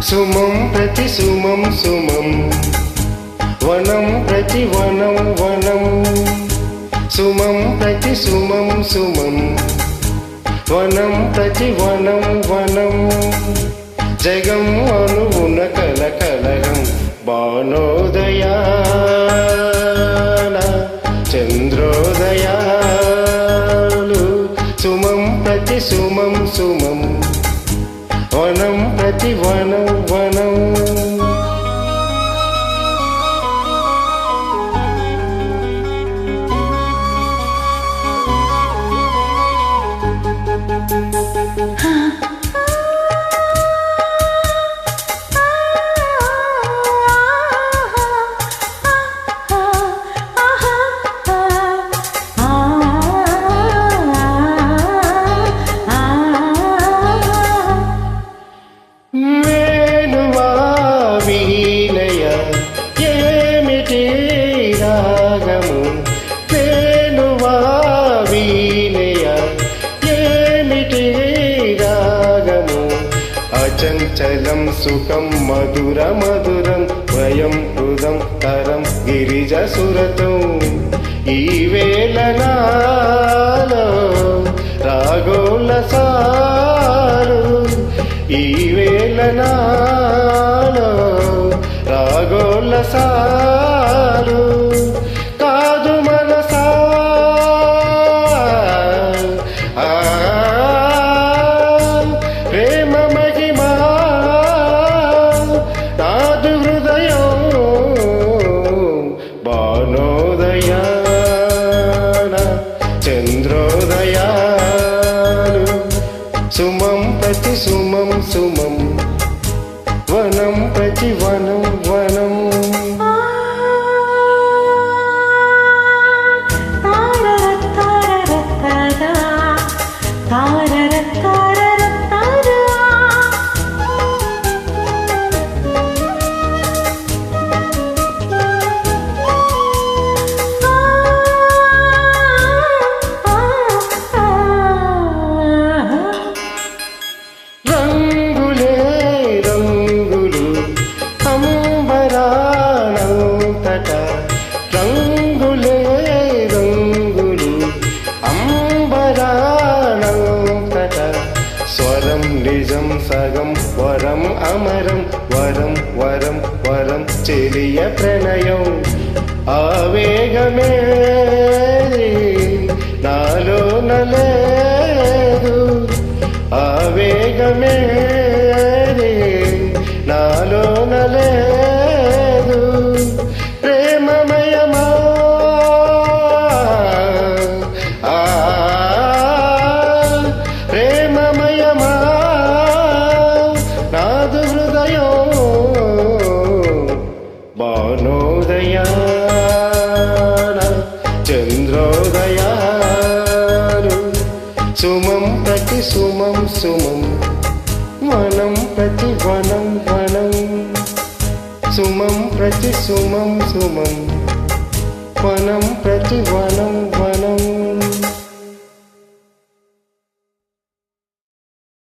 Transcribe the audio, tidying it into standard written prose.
సుమం ప్రతి సుమం సుమం వనం ప్రతి వనం వనం సుమం ప్రతి సుమం సుమం వనం ప్రతి వనం వనం జగం అనువున కల కలగం బాణోదయాన చంద్రోదయాలు సుమం ప్రతి సుమం సుమం వనం ప్రతి వనం వనం చంచలం సుఖం మధుర మధురం వయం హృదం తరం గిరిజ సురతం ఈ వేళ నాలో రాగోల సారు ఈ వేళ నాలో రాగోల సారు కాదు మనసా ప్రేమ మహిమా నాదు హృదయం బాణోదయాన చంద్రోదయాలు సుమం ప్రతి సుమం సుమం వనం ప్రతి వనం వనం రంగులే రంగులు అంబరానంతట స్వరం నిజం సగం వరం అమరం వరం వరం వరం చెలియ ప్రణయం ఆవేగమే నాలో నలేదు ఆవేగమే నాలో నలేదు ప్రేమమయమా ప్రేమమయమా నాదు హృదయం బాణోదయాన చంద్రోదయాలు సుమం ప్రతి సుమం సుమం వనం ప్రతి వనం వనం సుమం ప్రతి సుమం సుమం వనం ప్రతి వనం వనం